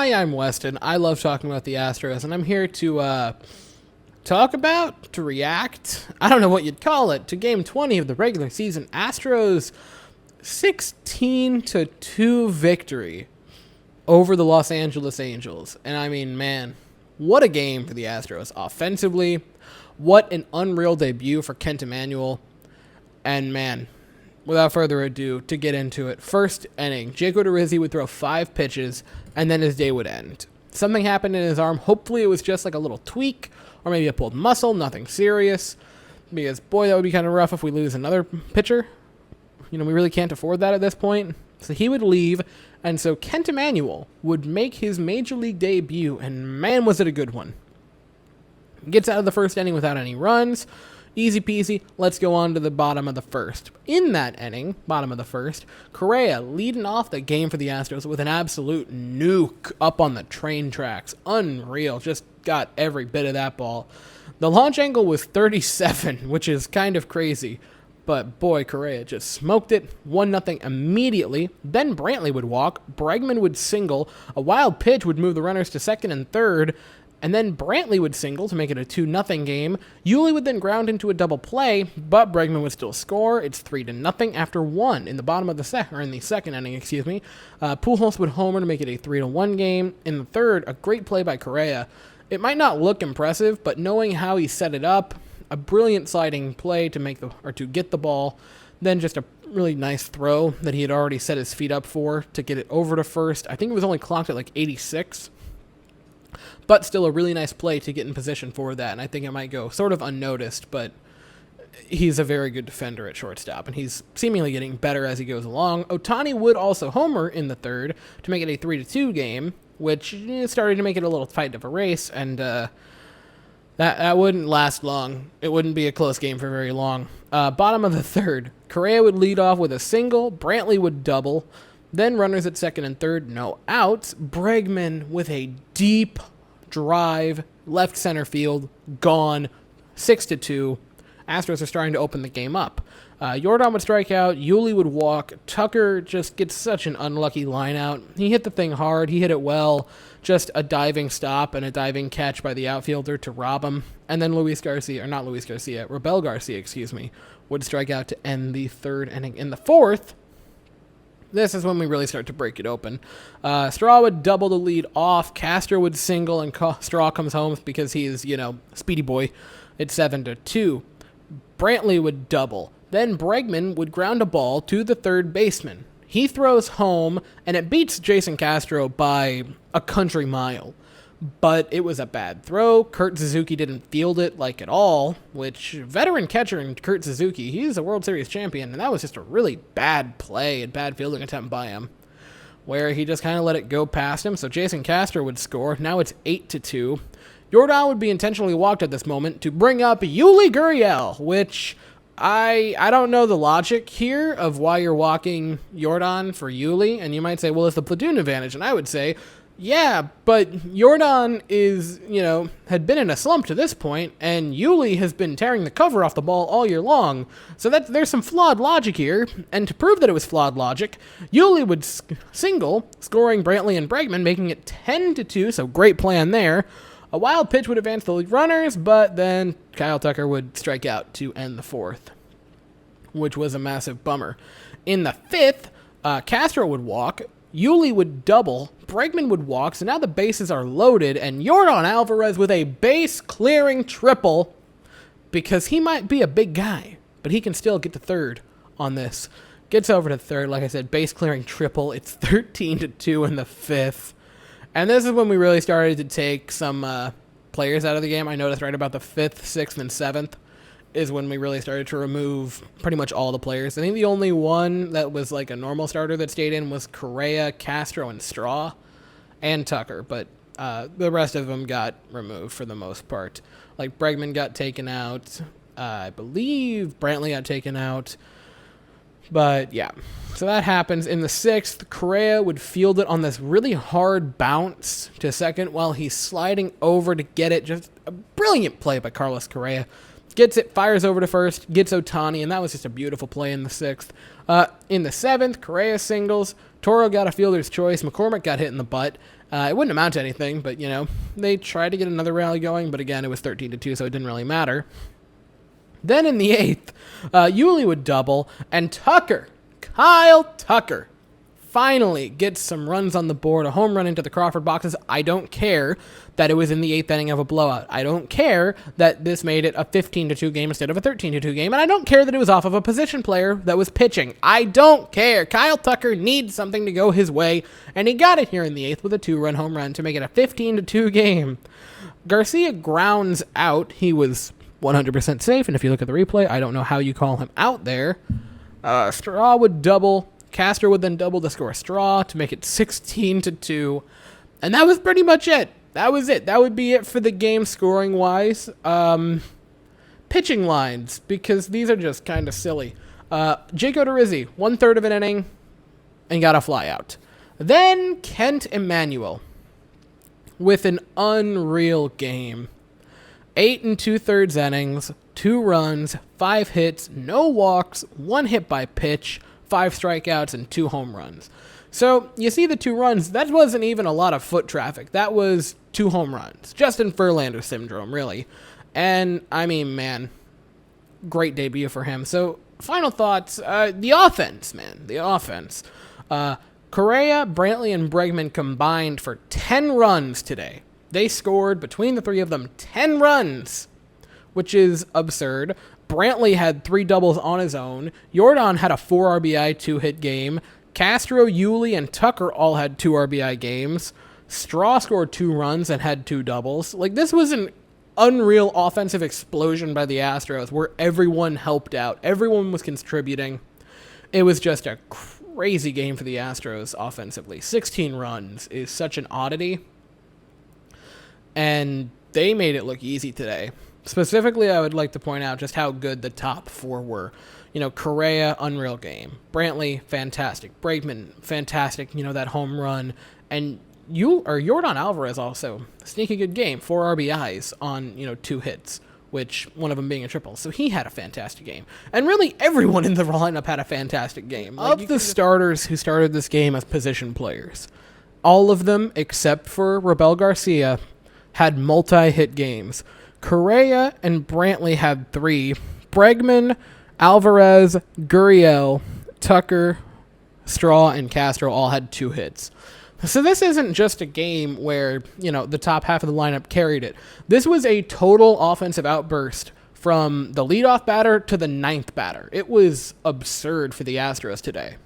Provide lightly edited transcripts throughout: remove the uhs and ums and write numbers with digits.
Hi, I'm Weston. I love talking about the Astros, and I'm here to react, I don't know what you'd call it, to Game 20 of the regular season. Astros 16-2 victory over the Los Angeles Angels. And I mean, man, what a game for the Astros. Offensively, what an unreal debut for Emanuel. And man, without further ado, to get into it, first inning, Jake Odorizzi would throw 5 pitches, and then his day would end. Something happened in his arm. Hopefully it was just like a little tweak, or maybe a pulled muscle, nothing serious. Because, boy, that would be kind of rough if we lose another pitcher. We really can't afford that at this point. So he would leave, and so Emanuel would make his major league debut, and man, was it a good one. Gets out of the first inning without any runs. Easy peasy. Let's go on to the bottom of the first. In that inning, bottom of the first, Correa leading off the game for the Astros with an absolute nuke up on the train tracks. Unreal. Just got every bit of that ball. The launch angle was 37, which is kind of crazy. But boy, Correa just smoked it. 1-0 immediately. Then Brantley would walk. Bregman would single. A wild pitch would move the runners to second and third. And then Brantley would single to make it a 2-0 game. Yuli would then ground into a double play, but Bregman would still score. It's 3-0 after 1 in the bottom of the second inning, Pujols would homer to make it a 3-1 game. In the third, a great play by Correa. It might not look impressive, but knowing how he set it up, a brilliant sliding play to get the ball, then just a really nice throw that he had already set his feet up for to get it over to first. I think it was only clocked at like 86. But still a really nice play to get in position for that, and I think it might go sort of unnoticed, but he's a very good defender at shortstop, and he's seemingly getting better as he goes along. Ohtani would also homer in the third to make it a 3-2 game, which started to make it a little tight of a race, and that wouldn't last long. It wouldn't be a close game for very long. Bottom of the third, Correa would lead off with a single, Brantley would double, then runners at second and third, no outs. Bregman with a deep drive, left center field, gone, 6-2. Astros are starting to open the game up. Jordan would strike out, Yuli would walk, Tucker just gets such an unlucky line out. He hit the thing hard, he hit it well, just a diving stop and a diving catch by the outfielder to rob him. And then Robel Garcia, would strike out to end the third inning. In the fourth, this is when we really start to break it open. Straw would double the lead off. Castro would single, and Straw comes home because he is, speedy boy. It's 7-2. Brantley would double. Then Bregman would ground a ball to the third baseman. He throws home, and it beats Jason Castro by a country mile. But it was a bad throw. Kurt Suzuki didn't field it at all, which veteran catcher in Kurt Suzuki, he's a World Series champion, and that was just a really bad play and bad fielding attempt by him, where he just kind of let it go past him. So Jason Castro would score. Now it's 8-2. Jordan would be intentionally walked at this moment to bring up Yuli Gurriel, which I don't know the logic here of why you're walking Jordan for Yuli, and you might say, well, it's the platoon advantage, and I would say, yeah, but Jordan had been in a slump to this point, and Yuli has been tearing the cover off the ball all year long. So there's some flawed logic here, and to prove that it was flawed logic, Yuli would single, scoring Brantley and Bregman, making it 10-2, so great plan there. A wild pitch would advance the lead runners, but then Kyle Tucker would strike out to end the fourth, which was a massive bummer. In the fifth, Castro would walk, Yuli would double, Bregman would walk, so now the bases are loaded, and Yordan Alvarez with a base-clearing triple, because he might be a big guy, but he can still get to third on this. Gets over to third, like I said, base-clearing triple. It's 13-2 in the fifth. And this is when we really started to take some players out of the game. I noticed right about the fifth, sixth, and seventh is when we really started to remove pretty much all the players. I think the only one that was like a normal starter that stayed in was Correa, Castro, and Straw, and Tucker. But the rest of them got removed for the most part. Like Bregman got taken out. I believe Brantley got taken out. But yeah, so that happens. In the sixth, Correa would field it on this really hard bounce to second while he's sliding over to get it. Just a brilliant play by Carlos Correa. Gets it, fires over to first, gets Ohtani, and that was just a beautiful play in the sixth. In the seventh, Correa singles. Toro got a fielder's choice. McCormick got hit in the butt. It wouldn't amount to anything, but, they tried to get another rally going, but again, it was 13-2, so it didn't really matter. Then in the 8th, Yuli would double, and Kyle Tucker, finally gets some runs on the board, a home run into the Crawford boxes. I don't care that it was in the 8th inning of a blowout. I don't care that this made it a 15-2 game instead of a 13-2 game, and I don't care that it was off of a position player that was pitching. I don't care. Kyle Tucker needs something to go his way, and he got it here in the 8th with a 2-run home run to make it a 15-2 game. Garcia grounds out. He was 100% safe, and if you look at the replay, I don't know how you call him out there. Straw would double. Castro would then double to score Straw to make it 16-2. And that was pretty much it. That was it. That would be it for the game scoring-wise. Pitching lines, because these are just kind of silly. Jake Odorizzi, 1/3 of an inning, and got a flyout. Then Kent Emanuel with an unreal game. 8 2/3 innings, 2 runs, 5 hits, no walks, 1 hit by pitch, 5 strikeouts, and 2 home runs. So you see the 2 runs, that wasn't even a lot of foot traffic. That was 2 home runs. Justin Verlander syndrome, really. And, I mean, man, great debut for him. So, final thoughts. The offense, man. The offense. Correa, Brantley, and Bregman combined for 10 runs today. They scored, between the 3 of them, 10 runs, which is absurd. Brantley had 3 doubles on his own. Jordan had a 4 RBI 2-hit game. Castro, Yuli, and Tucker all had 2 RBI games. Straw scored 2 runs and had 2 doubles. Like, this was an unreal offensive explosion by the Astros where everyone helped out. Everyone was contributing. It was just a crazy game for the Astros offensively. 16 runs is such an oddity. And they made it look easy today. Specifically, I would like to point out just how good the top 4 were. Correa, unreal game. Brantley, fantastic. Bregman, fantastic. That home run. And Jordan Alvarez also, sneaky good game. 4 RBIs on, 2 hits, which one of them being a triple. So he had a fantastic game. And really, everyone in the lineup had a fantastic game. Like, of the starters who started this game as position players, all of them, except for Robel Garcia, had multi-hit games. Correa and Brantley had 3. Bregman, Alvarez, Gurriel, Tucker, Straw, and Castro all had 2 hits. So this isn't just a game where, the top half of the lineup carried it. This was a total offensive outburst from the leadoff batter to the 9th batter. It was absurd for the Astros today,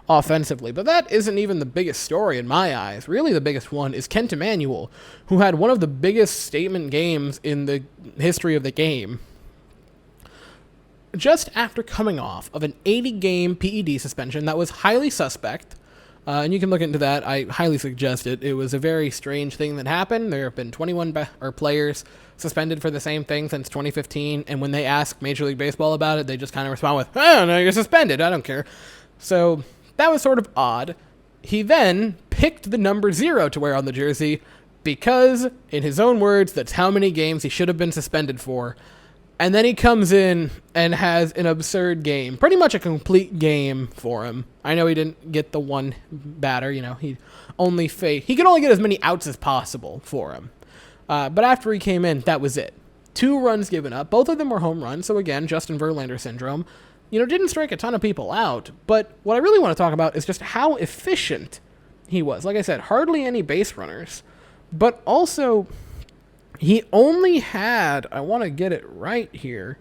offensively. But that isn't even the biggest story in my eyes. Really, the biggest one is Kent Emanuel, who had one of the biggest statement games in the history of the game. Just after coming off of an 80-game PED suspension that was highly suspect, and you can look into that. I highly suggest it. It was a very strange thing that happened. There have been 21 players suspended for the same thing since 2015, and when they ask Major League Baseball about it, they just kind of respond with, "Oh, no, you're suspended. I don't care." So that was sort of odd. He then picked the number 0 to wear on the jersey because, in his own words, that's how many games he should have been suspended for. And then he comes in and has an absurd game. Pretty much a complete game for him. I know he didn't get the 1 batter. He could only get as many outs as possible for him. But after he came in, that was it. 2 runs given up. Both of them were home runs. So again, Justin Verlander syndrome. Didn't strike a ton of people out. But what I really want to talk about is just how efficient he was. Like I said, hardly any base runners. But also, he only had, I want to get it right here,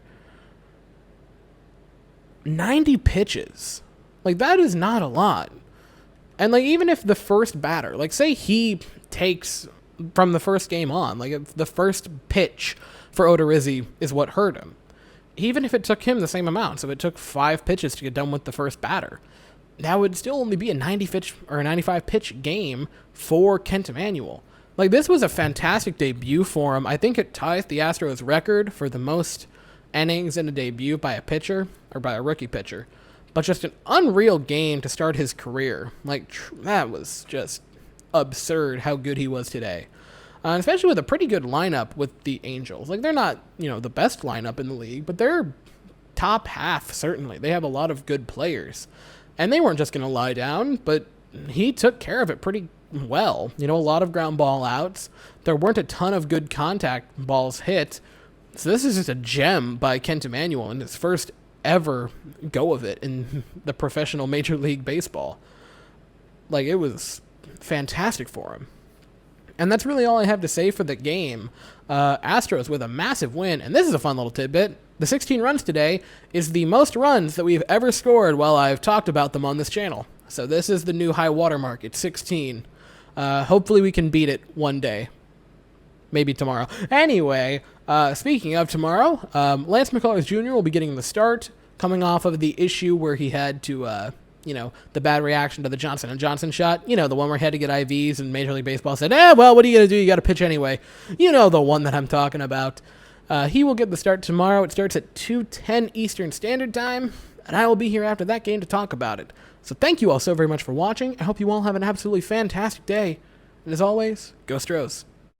90 pitches. Like, that is not a lot. And, even if the first batter, say he takes from the first game on, if the first pitch for Odorizzi is what hurt him, even if it took him the same amount, so it took 5 pitches to get done with the first batter, that would still only be a 90-pitch or a 95-pitch game for Kent Emanuel. This was a fantastic debut for him. I think it ties the Astros record for the most innings in a debut by a pitcher, or by a rookie pitcher. But just an unreal game to start his career. That was just absurd how good he was today. Especially with a pretty good lineup with the Angels. They're not, the best lineup in the league, but they're top half, certainly. They have a lot of good players. And they weren't just going to lie down, but he took care of it pretty well. You know, a lot of ground ball outs. There weren't a ton of good contact balls hit. So this is just a gem by Kent Emanuel in his first ever go of it in the professional Major League Baseball. Like, it was fantastic for him. And that's really all I have to say for the game. Astros with a massive win, and this is a fun little tidbit. The 16 runs today is the most runs that we've ever scored while I've talked about them on this channel. So this is the new high watermark. It's 16. Hopefully we can beat it one day. Maybe tomorrow. Anyway, speaking of tomorrow, Lance McCullers Jr. will be getting the start, coming off of the issue where he had to, the bad reaction to the Johnson & Johnson shot. You know, the one where he had to get IVs and Major League Baseball said, well, what are you going to do? You got to pitch anyway. You know the one that I'm talking about. He will get the start tomorrow. It starts at 2:10 Eastern Standard Time, and I will be here after that game to talk about it. So thank you all so very much for watching. I hope you all have an absolutely fantastic day. And as always, go Astros.